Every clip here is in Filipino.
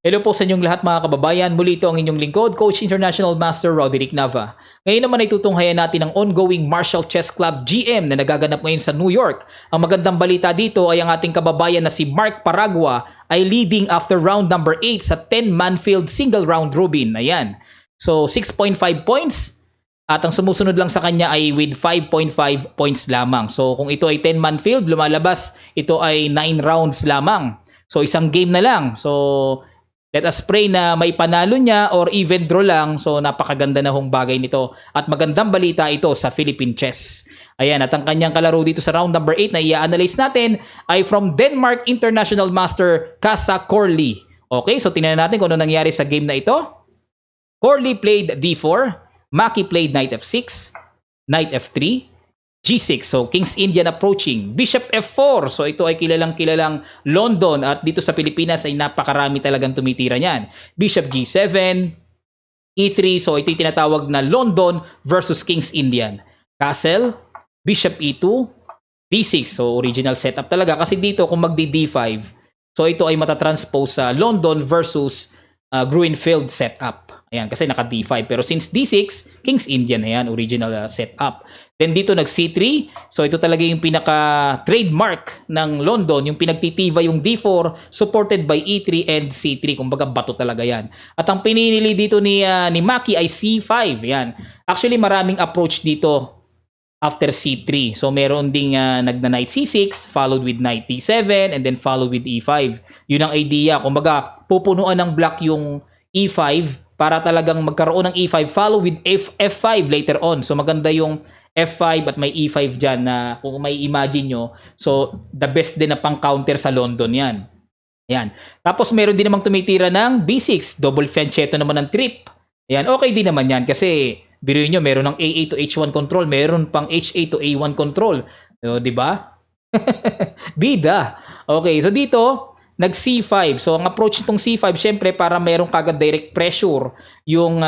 Hello po sa inyong lahat mga kababayan. Muli ito ang inyong lingkod, Coach International Master Roderick Nava. Ngayon naman ay tutunghayan natin ang ongoing Martial Chess Club GM na nagaganap ngayon sa New York. Ang magandang balita dito ay ang ating kababayan na si Mark Paragua ay leading after round number 8 sa 10-man field single round robin. Ayan. So 6.5 points at ang sumusunod lang sa kanya ay with 5.5 points lamang. So kung ito ay 10-man field, lumalabas ito ay 9 rounds lamang. So isang game na lang. So let us pray na may panalo niya or even draw lang. So napakaganda na hong bagay nito. At magandang balita ito sa Philippine Chess. Ayan, at ang kanyang kalaro dito sa round number 8 na i-analyze natin ay from Denmark International Master Kasa Corley. Okay, so tingnan natin kung ano nangyari sa game na ito. Corley played d4, Maki played knight f6, knight f3, G6, so King's Indian approaching. Bishop F4, so ito ay kilalang London at dito sa Pilipinas ay napakarami talagang tumitira niyan. Bishop G7, E3, so ito yung tinatawag na London versus King's Indian. Castle, Bishop E2, D6, so original setup talaga. Kasi dito kung magdi-D5, so ito ay matatranspose sa London versus Greenfield setup. Ayan, kasi naka D5. Pero since D6, King's Indian, ayan, original setup. Then dito nag C3. So ito talaga yung pinaka-trademark ng London, yung pinagtitiva yung D4 supported by E3 and C3. Kumbaga bato talaga yan. At ang pinili dito ni Maki ay C5. Yan. Actually maraming approach dito after C3. So meron ding nagna-knight C6 followed with knight D7 and then followed with E5. Yun ang idea. Kumbaga pupunuan ng block yung E5 para talagang magkaroon ng E5 follow with F5 later on. So maganda yung F5 at may E5 dyan na kung may imagine nyo. So the best din na pang counter sa London yan. Yan. Tapos meron din namang tumitira ng B6. Double fianchetto naman ng trip. Yan. Okay din naman yan kasi biruin nyo meron ng A8 to H1 control. Meron pang H8 to A1 control. So, diba? Bida. Okay. So dito nag C5. So ang approach nitong C5 syempre para merong kagad direct pressure yung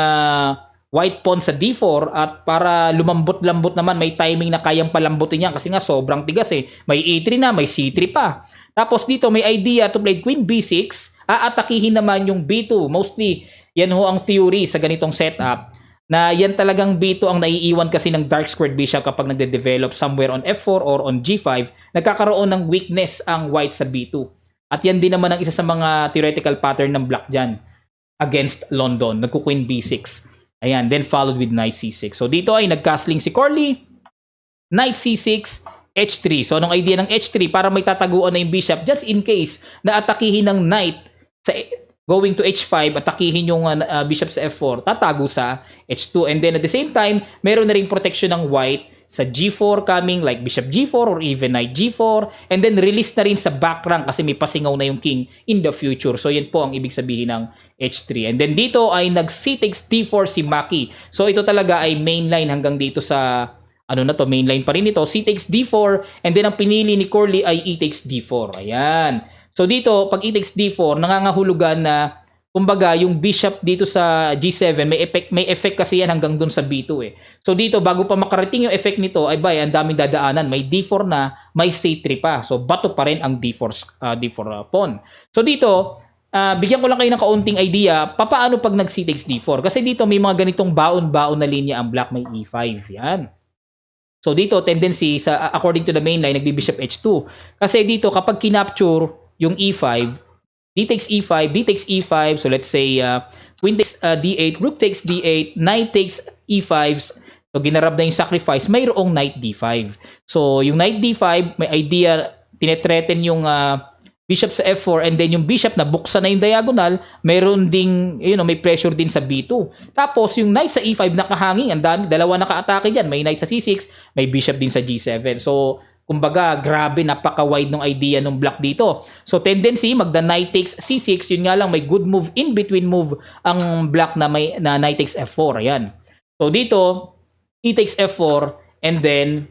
white pawn sa D4 at para lumambot-lambot naman may timing na kayang palambutin yan kasi nga sobrang tigas eh. May E3 na, may C3 pa. Tapos dito may idea to play Queen B6, aatakihin naman yung B2. Mostly yan ho ang theory sa ganitong setup na yan talagang B2 ang naiiwan kasi ng dark squared bishop kapag nagde-develop somewhere on F4 or on G5, nagkakaroon ng weakness ang white sa B2. At yan din naman ang isa sa mga theoretical pattern ng black dyan against London. Nagku-queen B6. Ayan, then followed with knight C6. So dito ay nagcastling si Corley. Knight C6, H3. So anong idea ng H3? Para may tataguan na yung bishop just in case na atakihin ng knight sa going to H5, atakihin yung bishop sa F4, tatago sa H2. And then at the same time, meron na ring protection ng white sa G4 coming like bishop G4 or even knight G4 and then release na rin sa back rank kasi may pasingaw na yung king in the future. So yan po ang ibig sabihin ng H3. And then dito ay nag C takes D4 si Maki. So ito talaga ay mainline hanggang dito sa ano na to, mainline pa rin ito. C takes D4 and then ang pinili ni Corley ay E takes D4. Ayan. So dito pag E takes D4 nangangahulugan na kumbaga, yung bishop dito sa G7, may effect kasi yan hanggang dun sa B2 eh. So dito, bago pa makarating yung effect nito, ay bay, ang daming dadaanan. May D4 na, may C3 pa. So bato pa rin ang D4 pawn. So dito, bigyan ko lang kayo ng kaunting idea, papaano pag nag C takes D4? Kasi dito may mga ganitong baon-baon na linya ang black, may E5. Yan. So dito, tendency, according to the main line, nagbi-bishop H2. Kasi dito, kapag kinapture yung E5, D takes E5, B takes E5. So let's say Queen takes D8, Rook takes D8, Knight takes E5. So ginarab na yung sacrifice, mayroong Knight D5. So yung Knight D5, may idea, tinetreaten yung bishop sa F4 and then yung bishop na buksan na yung diagonal, mayroon ding, may pressure din sa B2. Tapos yung Knight sa E5 nakahanging, ang dami, dalawa naka-atake dyan. May Knight sa C6, may bishop din sa G7. So kumbaga, grabe, napaka-wide ng idea ng black dito. So, tendency, magda knight takes C6, yun nga lang, may good move, in-between move ang black na may na knight takes F4. Ayan. So, dito, E takes F4, and then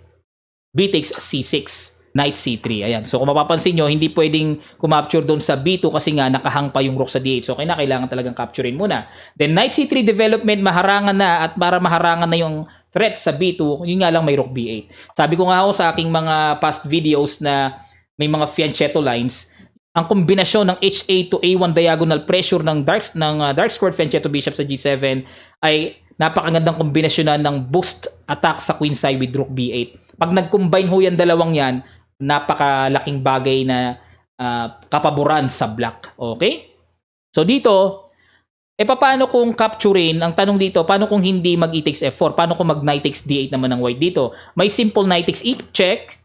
B takes C6. Knight C3. Ayan. So, kung mapapansin nyo, hindi pwedeng kumapture doon sa B2 kasi nga nakahang pa yung rook sa D8. So, kailangan talagang capturein muna. Then, Knight C3 development, maharangan na at para maharangan na yung threat sa B2, yun nga lang may rook B8. Sabi ko nga ako sa aking mga past videos na may mga fianchetto lines, ang kombinasyon ng H8 to A1 diagonal pressure ng dark squared Fianchetto Bishop sa G7 ay napakagandang kombinasyon ng boost attack sa queenside with Rook B8. Pag nag-combine ho yan dalawang yan, napakalaking bagay na kapaboran sa black. Okay? So dito, paano kung capturein? Ang tanong dito, paano kung hindi mag-e takes F4? Paano kung mag-knight takes D8 naman ng white dito? May simple knight takes E check,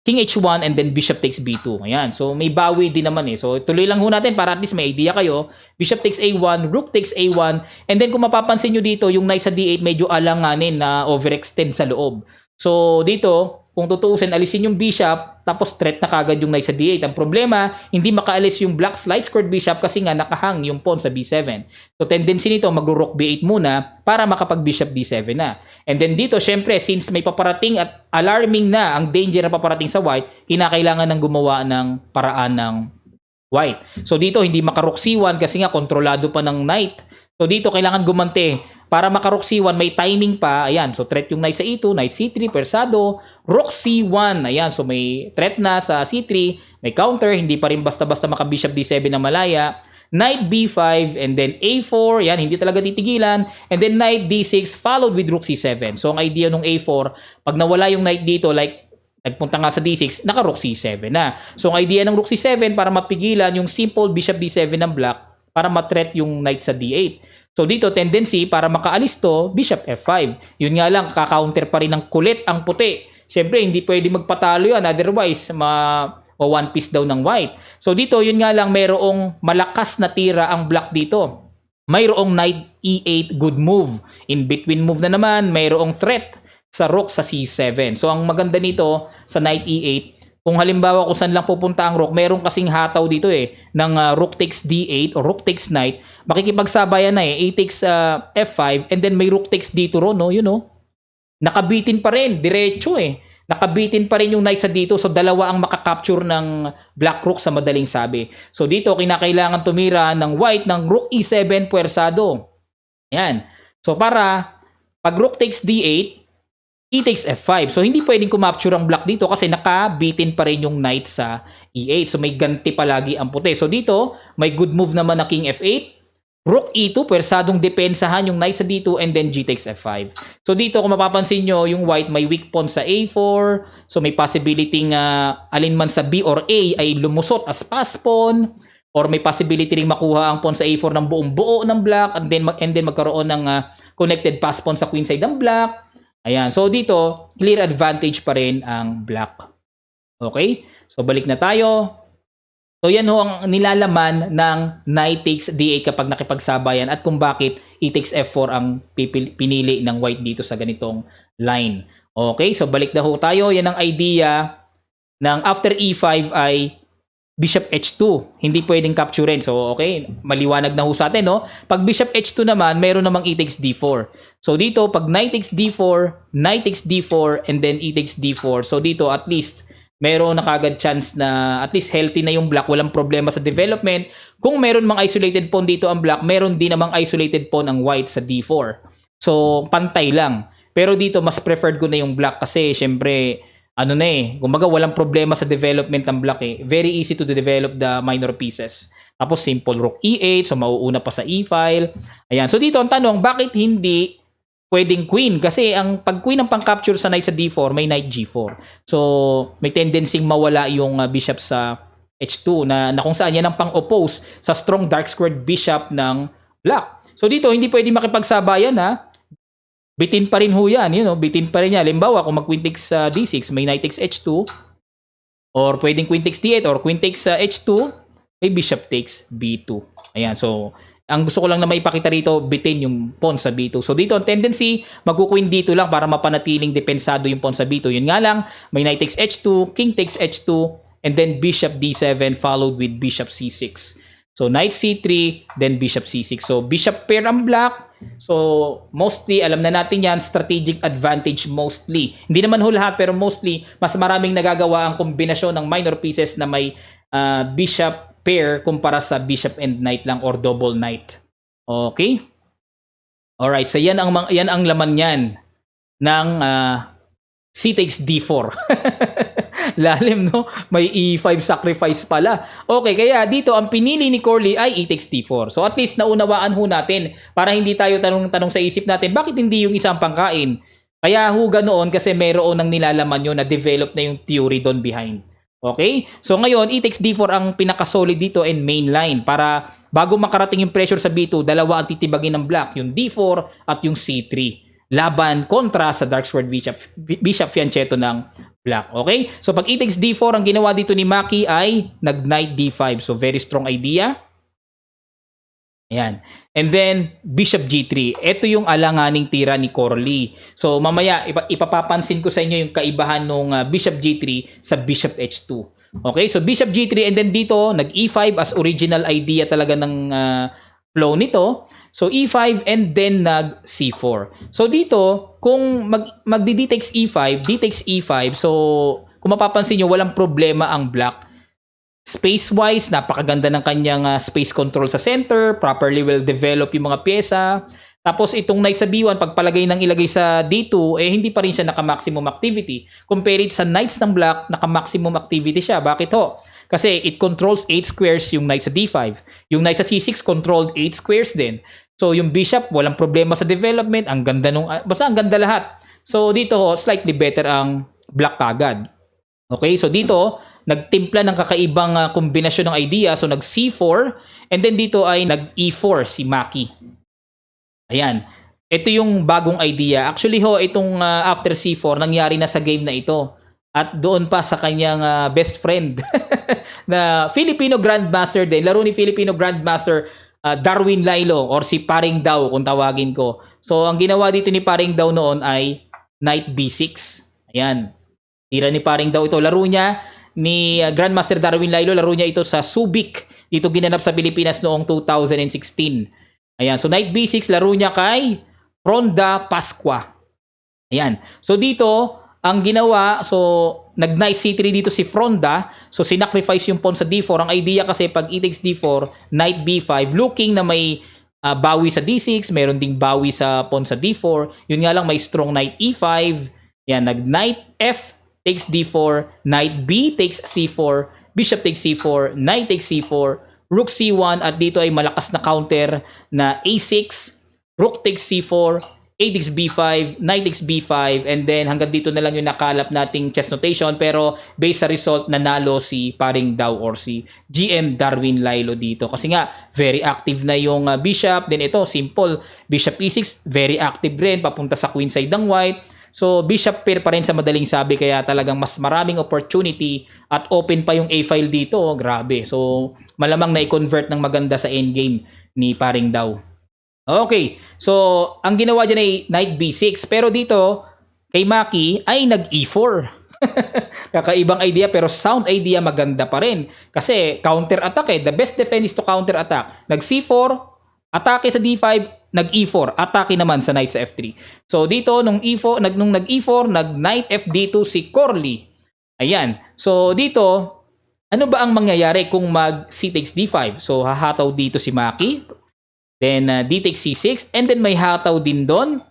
King H1, and then Bishop takes B2. Ayan. So, may bawi din naman eh. So, tuloy lang ho natin para at least may idea kayo. Bishop takes A1, Rook takes A1, and then kung mapapansin nyo dito, yung knight sa D8 medyo alanganin na overextend sa loob. So, dito, kung tutuusin, alisin yung bishop, tapos threat na kagad yung knight sa D8. Ang problema, hindi makaalis yung black's light squared bishop kasi nga nakahang yung pawn sa B7. So, tendency nito, magro-rook B8 muna para makapag-bishop D7 na. And then dito, syempre, since may paparating at alarming na ang danger na paparating sa white, kinakailangan ng gumawa ng paraan ng white. So, dito, hindi maka-rook C1 kasi nga kontrolado pa ng knight. So, dito, kailangan gumante. Para maka-rook C1, may timing pa. Ayan, so threat yung knight sa E2, knight C3, persado, rook C1. Ayan, so may threat na sa C3, may counter, hindi pa rin basta-basta maka-bishop D7 na malaya. Knight B5, and then A4, yan, hindi talaga titigilan. And then knight D6, followed with rook C7. So ang idea nung A4, pag nawala yung knight dito, like nagpunta nga sa D6, naka-rook C7 na. So ang idea ng rook C7, para mapigilan yung simple bishop D7 ng black, para ma-threat yung knight sa D8. So dito, tendency para makaalis to, bishop F5. Yun nga lang, kaka-counter pa rin ng kulit ang puti. Siyempre, hindi pwede magpatalo yan. Otherwise, one piece daw ng white. So dito, yun nga lang, mayroong malakas na tira ang black dito. Mayroong knight E8, good move. In between move na naman, mayroong threat sa rook sa C7. So ang maganda nito sa knight E8, kung halimbawa kung saan lang pupunta ang rook, meron kasing hataw dito ng rook takes D8 or rook takes knight, makikipagsabayan na A takes F5, and then may rook takes D2 ron, no? Nakabitin pa rin, diretso Nakabitin pa rin yung knight sa dito, so dalawa ang makakapture ng black rook sa madaling sabi. So dito, kinakailangan tumira ng white ng rook E7 puwersado. Ayan. So para, pag rook takes D8, E takes F5. So, hindi pwedeng kumapture ang black dito kasi nakabitin pa rin yung knight sa E8. So, may ganti palagi ang puti. So, dito, may good move naman na King F8. Rook E2, pwersadong depensahan yung knight sa D2, and then G takes F5. So, dito, kung mapapansin nyo, yung white may weak pawn sa A4. So, may possibility nga alin man sa B or A ay lumusot as pass pawn. Or may possibility ring makuha ang pawn sa A4 ng buong buo ng black. And then magkaroon ng connected pass pawn sa queen side ng black. Ayan. So, dito, clear advantage pa rin ang black. Okay? So, balik na tayo. So, yan ho ang nilalaman ng knight takes D8 kapag nakipagsabayan at kung bakit E takes F4 ang pinili ng white dito sa ganitong line. Okay? So, balik na ho tayo. Yan ang idea ng after E5 ay Bishop H2, hindi pwedeng capturein. So, okay, maliwanag na ho sa atin, no? Pag Bishop H2 naman, meron namang E takes D4. So, dito, pag Knight takes D4, Knight takes D4, and then E takes D4. So, dito, at least, meron na kagad chance na at least healthy na yung black, walang problema sa development. Kung meron mang isolated pawn dito ang black, meron din namang isolated pawn ang white sa D4. So, pantay lang. Pero dito, mas preferred ko na yung black kasi, syempre, kumbaga walang problema sa development ng black Very easy to develop the minor pieces. Tapos simple rook E8, so mauuna pa sa E-file. Ayan, so dito ang tanong, bakit hindi pwedeng queen? Kasi ang pag queen ang pang-capture sa knight sa D4, may knight G4. So may tendency mawala yung bishop sa H2 na kung saan yan ang pang-oppose sa strong dark squared bishop ng black. So dito, hindi pwedeng makipagsabayan bitin pa rin ho yan, bitin pa rin yan. Halimbawa, kung mag-queen takes D6, may knight takes H2, or pwedeng queen takes D8, or queen takes H2, may bishop takes B2. Ayan, so, ang gusto ko lang na maipakita rito, bitin yung pawn sa B2. So, dito, ang tendency, mag-queen D2 lang para mapanatiling depensado yung pawn sa B2. Yun nga lang, may knight takes H2, king takes H2, and then bishop D7 followed with bishop C6. So, knight C3, then bishop C6. So, bishop pair ang black. So, mostly, alam na natin yan, strategic advantage mostly. Hindi naman ho lahat, pero mostly, mas maraming nagagawa ang kombinasyon ng minor pieces na may bishop pair kumpara sa bishop and knight lang or double knight. Okay? Alright, so yan ang laman yan ng C takes D4. Lalim, no? May E5 sacrifice pala. Okay, kaya dito ang pinili ni Corley ay e takes d4. So at least naunawaan ho natin para hindi tayo tanong-tanong sa isip natin, bakit hindi yung isang pangkain? Kaya ho ganoon kasi mayroon ng nilalaman yun na develop na yung theory doon behind. Okay? So ngayon, e takes d4 ang pinaka-solid dito and main line para bago makarating yung pressure sa b2, dalawa ang titibagin ng black, yung d4 at yung c3. Laban kontra sa dark squared bishop fianchetto ng black. Okay? So pag e takes d4, ang ginawa dito ni Maki ay nag-knight d5. So very strong idea. Ayan. And then, bishop g3. Ito yung alanganing tira ni Corley. So, mamaya, ipapapansin ko sa inyo yung kaibahan ng bishop g3 sa bishop h2. Okay? So, bishop g3 and then dito, nag-e5 as original idea talaga ng flow nito. So, e5 and then nag-c4. So, dito, kung d takes e5, d takes e5, so, kung mapapansin nyo, walang problema ang black. Space-wise, napakaganda ng kanyang space control sa center, properly well develop yung mga pyesa. Tapos itong knight sa b1, pagpalagay ng ilagay sa d2, eh hindi pa rin siya naka-maximum activity. Compared sa knights ng black, naka-maximum activity siya. Bakit ho? Kasi it controls 8 squares yung knight sa d5. Yung knight sa c6 controlled 8 squares din. So yung bishop, walang problema sa development. Ang ganda nung, basta ang ganda lahat. So dito ho, slightly better ang black kagad. Okay, so dito, nagtimpla ng kakaibang kombinasyon ng idea. So, nag-C4. And then dito ay nag-E4 si Maki. Ayan. Ito yung bagong idea. Actually ho, itong after C4, nangyari na sa game na ito. At doon pa sa kanyang best friend na Filipino Grandmaster din. Laro ni Filipino Grandmaster Darwin Lailo or si Paring Daw kung tawagin ko. So, ang ginawa dito ni Paring Daw noon ay Knight B6. Ayan. Tira ni Paring Daw ito. Laro niya ni Grandmaster Darwin Lailo, laro niya ito sa Subic. Dito ginanap sa Pilipinas noong 2016. Ayan. So, Knight B6, laro niya kay Fronda Pasqua. Ayan. So, dito, ang ginawa, so, nag-Knight C3 dito si Fronda. So, sinacrifice yung pawn sa D4. Ang idea kasi, pag e takes D4, Knight B5, looking na may bawi sa D6, meron ding bawi sa pawn sa D4. Yun nga lang, may strong Knight E5. Ayan, nag-Knight F takes d4, knight b takes c4, bishop takes c4, knight takes c4, rook c1 at dito ay malakas na counter na a6, rook takes c4, a takes b5, knight takes b5 and then hanggang dito na lang yung nakalap nating chess notation pero based sa result nanalo si Paring Daw or si GM Darwin Lailo dito kasi nga very active na yung bishop then ito simple bishop e6 very active rin papunta sa queen side ng white. So, bishop pair pa rin sa madaling sabi kaya talagang mas maraming opportunity at open pa yung A-file dito. Oh, grabe. So, malamang na i-convert ng maganda sa endgame ni Paring Daw. Okay. So, ang ginawa dyan ay Knight B6. Pero dito, kay Maki ay nag-E4. Kakaibang idea pero sound idea maganda pa rin. Kasi counter-attack eh. The best defense is to counter-attack. Nag-C4, atake sa D5, nag-E4, atake naman sa knight sa F3. So dito nung nag-E4, nag-knight FD2 si Corley. Ayan. So dito, ano ba ang mangyayari kung mag-C takes D5? So hahataw dito si Maki. Then D takes C6 and then may hataw din doon.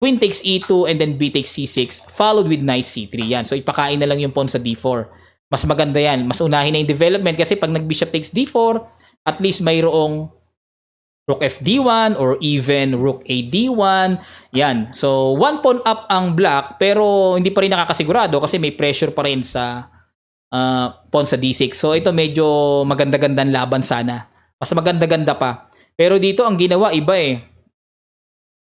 Queen takes E2 and then B takes C6 followed with knight C3. Yan. So ipakain na lang yung pawn sa D4. Mas maganda yan. Mas unahin na yung development kasi pag nag-bishop takes D4, at least mayroong Rook FD1 or even Rook AD1. Yan. So, one pawn up ang black pero hindi pa rin nakakasigurado kasi may pressure pa rin sa pawn sa D6. So, ito medyo maganda-gandang laban sana. Mas maganda-ganda pa. Pero dito ang ginawa iba eh.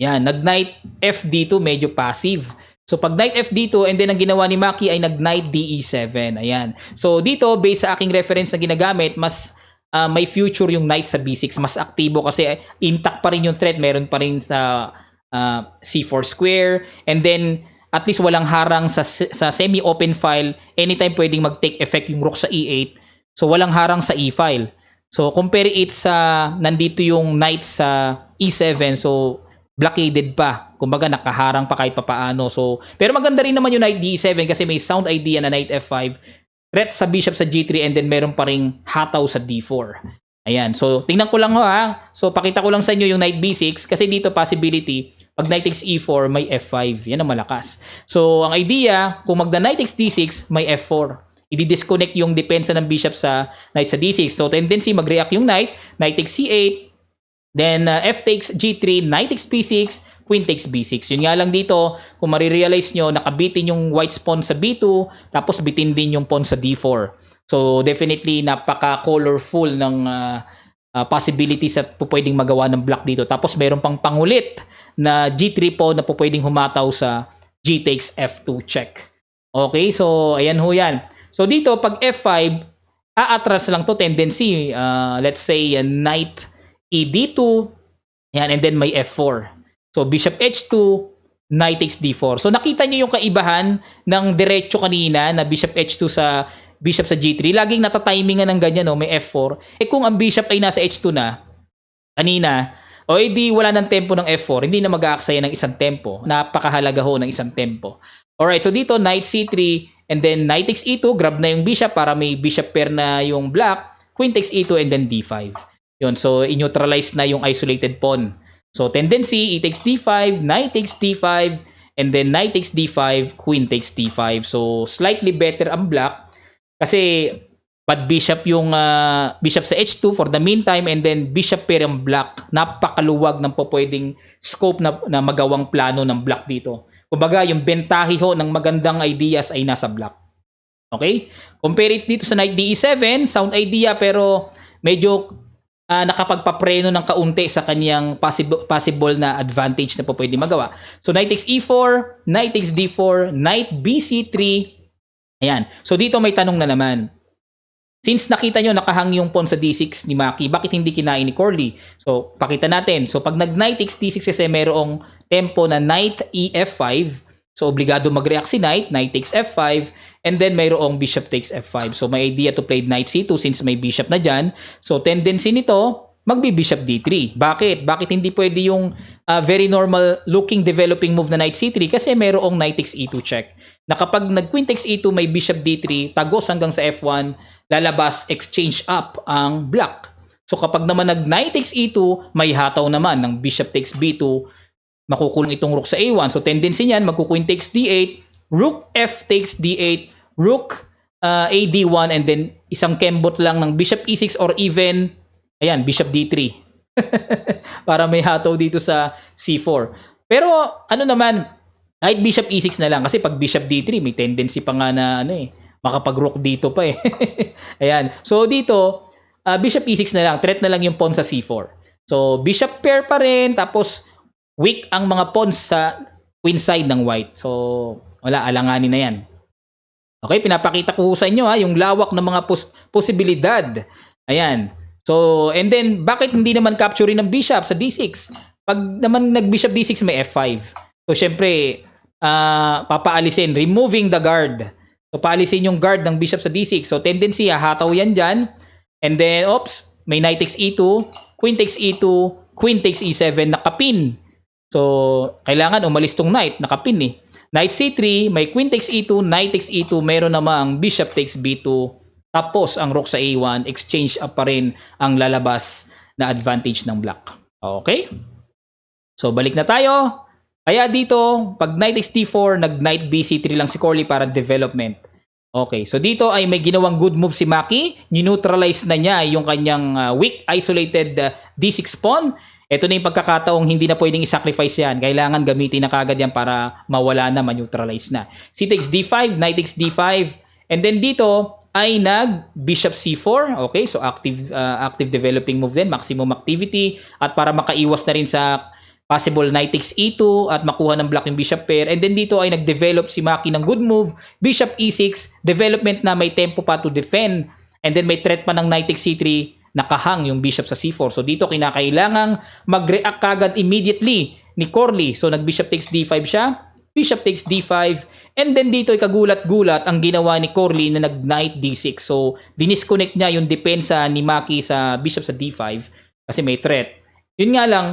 Yan. Nag-knight FD2 medyo passive. So, pag knight FD2 and then ang ginawa ni Maki ay nag-knight DE7. Ayan. So, dito based sa aking reference na ginagamit, mas may future yung knight sa b6 mas aktibo kasi intact pa rin yung threat meron pa rin sa c4 square and then at least walang harang sa semi-open file anytime pwedeng mag-take effect yung rook sa e8 so walang harang sa e-file so compare it sa nandito yung knight sa e7 so blockaded pa kumbaga nakaharang pa kahit papaano so pero maganda rin naman yung knight d7 kasi may sound idea na knight f5 threat sa bishop sa G3 and then meron pa ring hataw sa D4. Ayan. So, tingnan ko lang ho ha. So, pakita ko lang sa inyo yung knight B6 kasi dito possibility Pag knight takes e4, may f5. Yan ang malakas. So, ang idea, kung magna knight takes d6, may f4. I-disconnect yung depensa ng bishop sa knight sa d6. So, tendency mag-react yung knight takes c8, then f takes g3, knight takes b6, queen takes b6. Yun nga lang dito, kung marirealize nyo, nakabitin yung white's pawn sa b2, tapos bitin din yung pawn sa d4. So, definitely, napaka-colorful ng possibilities at pwedeng magawa ng black dito. Tapos, meron pang pangulit na g3 po na pwedeng humataw sa g takes f2 check. Okay, so, ayan ho yan. So, dito, pag f5, aatras lang to tendency. Let's say, knight e d2, yan, and then may f4. So, bishop h2, knight takes d4. So, nakita nyo yung kaibahan ng diretso kanina na bishop h2 sa bishop sa g3. Laging natatimingan ng ganyan, no? May f4. Eh, kung ang bishop ay nasa h2 na, kanina, o edi wala ng tempo ng f4, hindi na mag-aaksaya ng isang tempo. Napakahalaga ho ng isang tempo. Alright, so dito, knight c3, and then knight takes e2, grab na yung bishop para may bishop pair na yung black, queen takes e2, and then d5. Yun, so in-neutralize na yung isolated pawn. So tendency, e takes d5, knight takes d5, and then knight takes d5, queen takes d5. So slightly better ang black kasi bad bishop yung bishop sa h2 for the meantime, and then bishop pair ang black. Napakaluwag ng pwedeng scope na magawang plano ng black dito. Kumbaga, yung bentahe ho ng magandang ideas ay nasa black. Okay? Compare it dito sa knight de7, sound idea pero medyo nakapagpapreno ng kaunti sa kanyang possible na advantage na pwede magawa. So, knight takes e4, knight takes d4, knight bc3. Ayan. So, dito may tanong na naman. Since nakita nyo nakahang yung pawn sa d6 ni Maki, bakit hindi kinain ni Corley? So, pakita natin. So, pag nag-knight takes d6 kasi mayroong tempo na knight ef5. So, obligado mag-react si knight takes f5, and then mayroong bishop takes f5. So, may idea to play knight c2 since may bishop na dyan. So, tendency nito, magbi-bishop d3. Bakit? Bakit hindi pwede yung very normal looking developing move na knight c3? Kasi mayroong knight takes e2 check. Na kapag nag-queen takes e2, may bishop d3, tagos hanggang sa f1, lalabas, exchange up ang black. So, kapag naman nag-knight takes e2, may hataw naman ng bishop takes b2, makukulong itong rook sa a1. So, tendency niyan, magku-queen takes d8, rook f takes d8, rook a d1, and then isang kembot lang ng bishop e6 or even, ayan, bishop d3. Para may hataw dito sa c4. Pero, ano naman, kahit bishop e6 na lang. Kasi pag bishop d3, may tendency pa nga na, makapag-rook dito pa eh. Ayan. So, dito, bishop e6 na lang. Threat na lang yung pawn sa c4. So, bishop pair pa rin. Tapos, weak ang mga pawns sa queen side ng white. So, wala, alanganin na yan. Okay, pinapakita ko sa inyo yung lawak ng mga posibilidad. Ayan. So, and then, bakit hindi naman capturing ng bishop sa d6? Pag naman nag-bishop d6, may f5. So, syempre, papaalisin, removing the guard. So, paalisin yung guard ng bishop sa d6. So, tendency, hataw yan dyan. And then, oops, may knight takes e2, queen takes e2, queen takes e7, nakapin. So, kailangan umalis tong knight, nakapin eh. Knight c3, may queen takes e2, knight takes e2, meron namang bishop takes b2, tapos ang rook sa a1, exchange up pa rin ang lalabas na advantage ng black. Okay? So, balik na tayo. Kaya dito, pag knight takes d4, nag-knight bc3 lang si Corley para development. Okay, so dito ay may ginawang good move si Maki. Neutralize na niya yung kanyang weak, isolated d6 pawn. Ito na yung pagkakataong hindi na pwedeng i-sacrifice yan. Kailangan gamitin na kagad yan para mawala na, ma-neutralize na. C takes d5, knight takes d5. And then dito ay nag-bishop c4. Okay, so active developing move din, maximum activity. At para makaiwas na rin sa possible knight takes e2 at makuha ng black yung bishop pair. And then dito ay nag-develop si Maki ng good move, bishop e6, development na may tempo pa to defend. And then may threat pa ng knight takes c3, nakahang yung bishop sa c4. So dito kinakailangang mag-react kagad immediately ni Corley. So nag-bishop takes d5 siya, bishop takes d5, and then dito ay kagulat-gulat ang ginawa ni Corley na nag-knight d6. So dinisconnect niya yung depensa ni Maki sa bishop sa d5 kasi may threat. Yun nga lang,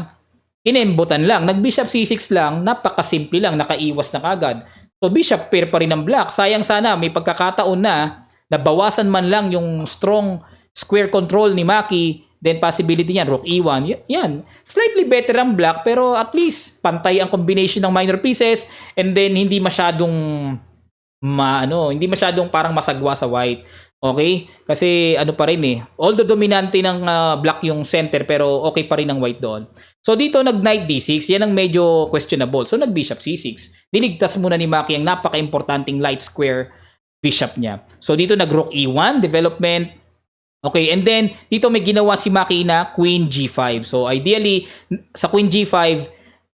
inembotan lang. Nag-bishop c6 lang, napakasimple lang, nakaiwas na kagad. So bishop pair pa rin ng black. Sayang sana, may pagkakataon na nabawasan man lang yung strong square control ni Maki Then possibility niyan, rook e1. Yan. Slightly better ang black pero at least pantay ang combination ng minor pieces and then hindi masyadong hindi masyadong parang masagwa sa white. Okay? Kasi ano pa rin although dominante ng black yung center pero okay pa rin ang white doon. So dito nag knight d6, yan ang medyo questionable. So nag bishop c6. Niligtas muna ni Maki ang napaka-importanting light square bishop niya. So dito nag rook e1 development. Okay, and then dito may ginawa si Maki na queen g5. So ideally sa queen g5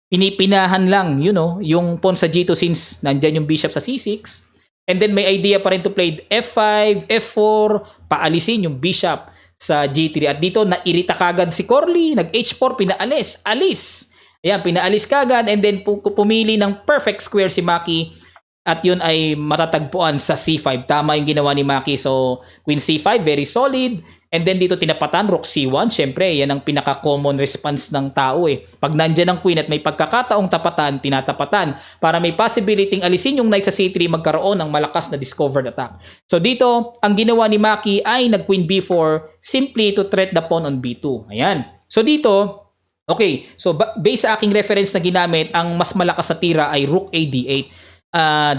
pinipinahan lang, yung pawn sa g2 since nandyan yung bishop sa c6. And then may idea pa rin to play f5, f4, paalisin yung bishop sa g3. At dito nairita kagad si Corley, nag h4, pinaalis, alis. Ayan, pinaalis kagad and then pumili ng perfect square si Maki at yun ay matatagpuan sa c5. Tama yung ginawa ni Maki. So queen c5, very solid. And then dito tinapatan, rook c1. Siyempre, yan ang pinaka-common response ng tao Pag nandyan ang queen at may pagkakataong tapatan, tinatapatan para may possibility alisin yung knight sa c3 magkaroon ng malakas na discovered attack. So dito, ang ginawa ni Maki ay nag-queen b4 simply to threat the pawn on b2. Ayan. So dito, okay. So based sa aking reference na ginamit, ang mas malakas sa tira ay rook a d8.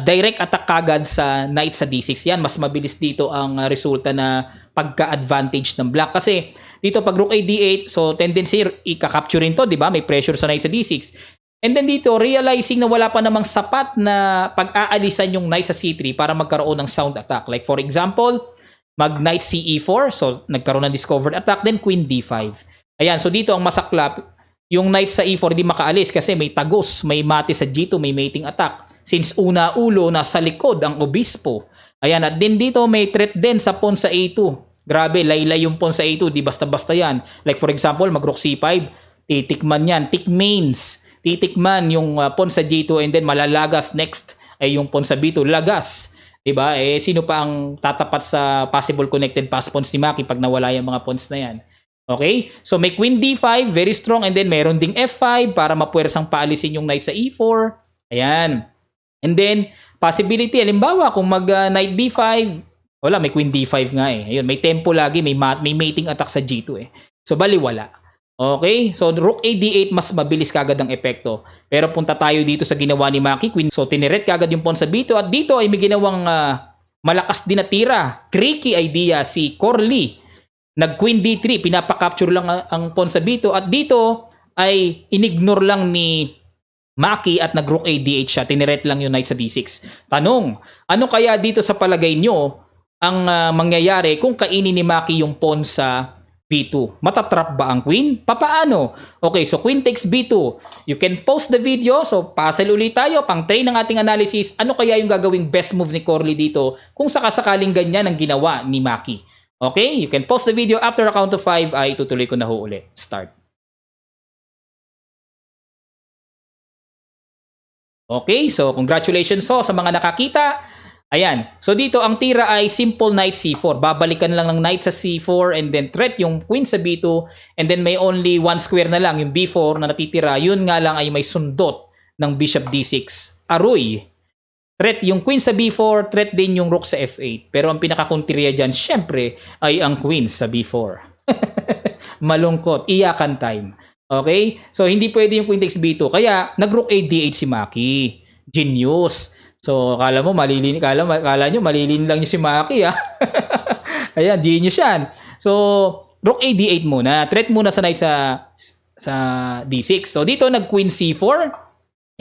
Direct attack kagad sa knight sa d6. Yan, mas mabilis dito ang resulta na pagka-advantage ng black. Kasi dito pag rook a d8, so tendency i-capture rin to, di ba? May pressure sa knight sa d6. And then dito, realizing na wala pa namang sapat na pag-aalisan yung knight sa c3 para magkaroon ng sound attack. Like for example, mag knight ce4, so nagkaroon ng discovered attack, then queen d5. Ayan, so dito ang masaklap, yung knight sa e4 di makaalis kasi may tagos, may mate sa g2, may mating attack. Since una-ulo nasa likod ang obispo. Ayan, at din dito may threat din sa pawn sa a2. Grabe, laylay yung pawn sa a2, di basta-basta yan. Like for example, mag rook c5, titikman yan. Tikmains, titikman yung pawn sa g2 and then malalagas next ay yung pawn sa b2, lagas. Diba? Sino pa ang tatapat sa possible connected pass pawns ni Maki pag nawala yung mga pawns na yan? Okay? So may queen d5, very strong, and then meron ding f5 para mapuwersang paalisin yung knight sa e4. Ayan. And then, possibility, halimbawa, kung mag knight b5, wala, may queen d5 nga Ayun, may tempo lagi, may mating attack sa g2 So, bali wala. Okay? So, rook a d8, mas mabilis kagad ang epekto. Pero punta tayo dito sa ginawa ni Maki, queen. So, tiniret kagad yung pawn sa b2. At dito ay may ginawang malakas din na tira. Tricky idea si Corley. Nag queen d3, pinapakapture lang ang pawn sa b2. At dito ay inignore lang ni Maki at nag rook a d8 siya. Tiniret lang yung knight sa d6. Tanong, ano kaya dito sa palagay nyo ang mangyayari kung kainin ni Maki yung pawn sa b2? Matatrap ba ang queen? Papaano? Okay, so queen takes b2. You can pause the video. So, puzzle ulit tayo. Pang-train ng ating analysis. Ano kaya yung gagawing best move ni Corley dito kung sakasakaling ganyan ang ginawa ni Maki? Okay, you can pause the video. After a count of 5 ay tutuloy ko na ho ulit. Start. Okay, so congratulations sa mga nakakita. Ayan, so dito ang tira ay simple knight c4. Babalikan lang ng knight sa c4 and then threat yung queen sa b2 and then may only one square na lang, yung b4 na natitira. Yun nga lang ay may sundot ng bishop d6. Aroy. Threat yung queen sa b4, threat din yung rook sa f8. Pero ang pinakakontrya dyan, syempre, ay ang queen sa b4. Malungkot, iyakan time. Okay? So, hindi pwede yung queen takes b2. Kaya, nag-rook a d8 si Maki. Genius. So, kala nyo, malilin lang yung si Maki, Ayan, genius yan. So, rook a d8 muna. Threat muna sa knight sa d6. So, dito, nag-queen c4.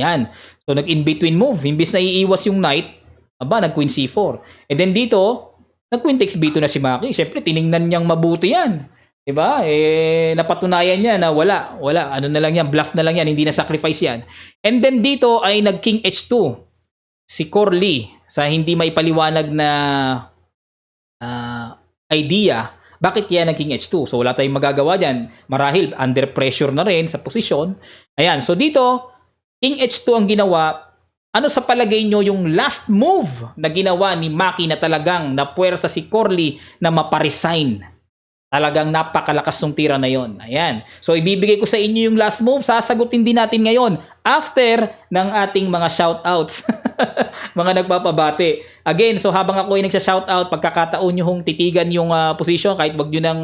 Yan. So, nag-in-between move. Imbis na iiwas yung knight, nag-queen c4. And then dito, nag-queen takes b2 na si Maki. Siyempre, tiningnan niyang mabuti yan. Diba? Napatunayan niya na wala. Ano na lang yan, bluff na lang yan, hindi na sacrifice yan. And then dito ay nag-king h2 si Corley sa hindi maipaliwanag na idea. Bakit kaya nag-king h2? So wala tayong magagawa dyan. Marahil under pressure na rin sa posisyon. Ayan, so dito, king h2 ang ginawa. Ano sa palagay nyo yung last move na ginawa ni Maki na talagang napuwersa si Corley na maparesign? Talagang napakalakas ng tira na yon. Ayan. So, ibibigay ko sa inyo yung last move. Sasagutin din natin ngayon after ng ating mga shoutouts. Mga nagpapabate. Again, so habang ako ay nagsha-shoutout, pagkakataon nyo hong titigan yung position, kahit wag nyo nang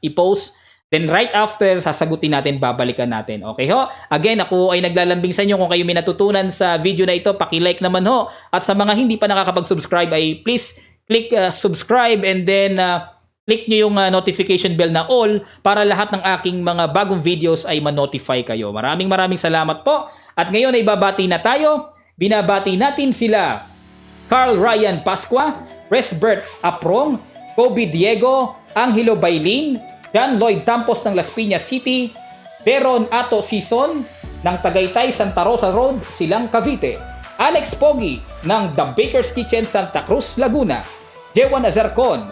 i-post. Then right after, sasagutin natin, babalikan natin. Okay ho? Again, ako ay naglalambing sa inyo. Kung kayo may natutunan sa video na ito, paki-like naman ho. At sa mga hindi pa nakakapag-subscribe ay please click subscribe and then click nyo yung notification bell na all para lahat ng aking mga bagong videos ay ma-notify kayo. Maraming salamat po. At ngayon ay babati na tayo. Binabati natin sila Carl Ryan Pasqua, Resbert Aprong, Kobe Diego, Angelo Bailin, John Lloyd Tampos ng Las Piñas City, Deron Ato Sison ng Tagaytay Santa Rosa Road, Silang Cavite, Alex Pogi ng The Baker's Kitchen Santa Cruz, Laguna, Jewan Azarcon,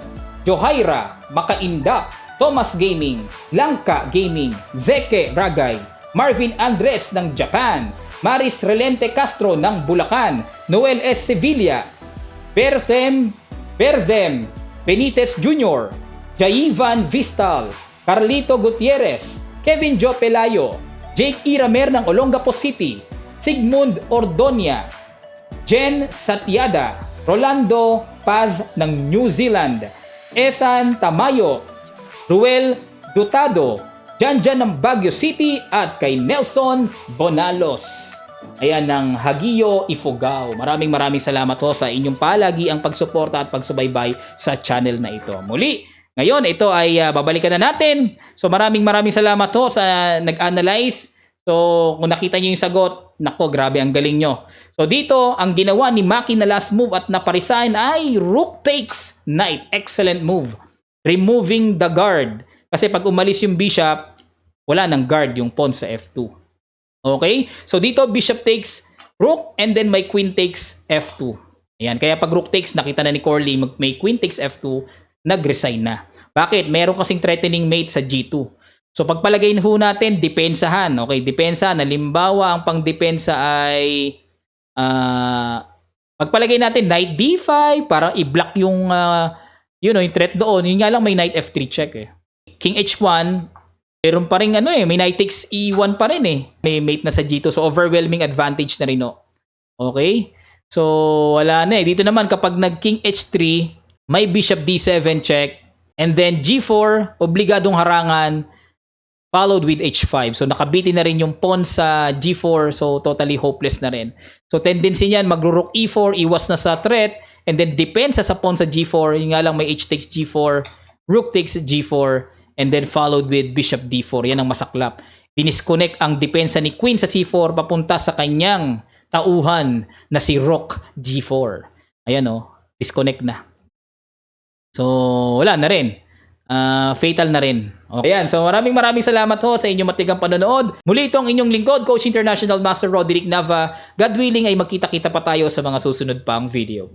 Johaira Makaindap, Thomas Gaming, Langka Gaming, Zeke Ragay, Marvin Andres ng Japan, Maris Relente Castro ng Bulacan, Noel S. Sevilla, Berdem Benitez Jr., Jaivan Vistal, Carlito Gutierrez, Kevin Jo Pelayo, Jake Iramer ng Olongapo City, Sigmund Ordonia, Jen Satyada, Rolando Paz ng New Zealand, Ethan Tamayo, Ruel Dutado, Janjan ng Baguio City at kay Nelson Bonalos. Ayan ng Hagio Ifugao. Maraming salamat ho sa inyong palagi ang pagsuporta at pagsubaybay sa channel na ito. Muli, ngayon, ito ay babalikan na natin. So maraming salamat ho sa nag-analyze. So kung nakita nyo yung sagot, nako, grabe, ang galing nyo. So dito, ang ginawa ni Maki na last move at naparisign ay Rook takes Knight. Excellent move. Removing the guard. Kasi pag umalis yung bishop, wala nang guard yung pawn sa F2. Okay? So dito, bishop takes Rook and then may queen takes F2. Ayan, kaya pag Rook takes, nakita na ni Corley, may queen takes F2, nag-resign na. Bakit? Meron kasing threatening mate sa G2. So pagpalagay ho natin, depensahan. Okay, depensahan. Halimbawa, ang pang-depensa ay pagpalagay natin knight D5 para i-block yung yung threat doon. Yun nga lang, may knight F3 check eh. King H1, meron pa rin may knight takes E1 pa rin eh. May mate na sa G2. So overwhelming advantage na rin Okay? So wala na eh. Dito naman kapag nag-King H3, may bishop D7 check, and then G4, obligadong harangan, followed with H5. So nakabitin na rin yung pawn sa G4, so totally hopeless na rin. So tendency niyan, magro-rook E4, iwas na sa threat, and then depensa sa pawn sa G4, yung nga lang may H takes G4, rook takes G4, and then followed with bishop D4. Yan ang masaklap. Dinisconnect ang depensa ni queen sa C4 papunta sa kanyang tauhan na si rook G4. Ayan disconnect na. So, wala na rin. Fatal na rin. Okay. Ayan, so maraming salamat ho sa inyong matigang panonood. Muli itong inyong lingkod, Coach International Master Roderick Nava. God willing ay magkita-kita pa tayo sa mga susunod pang video.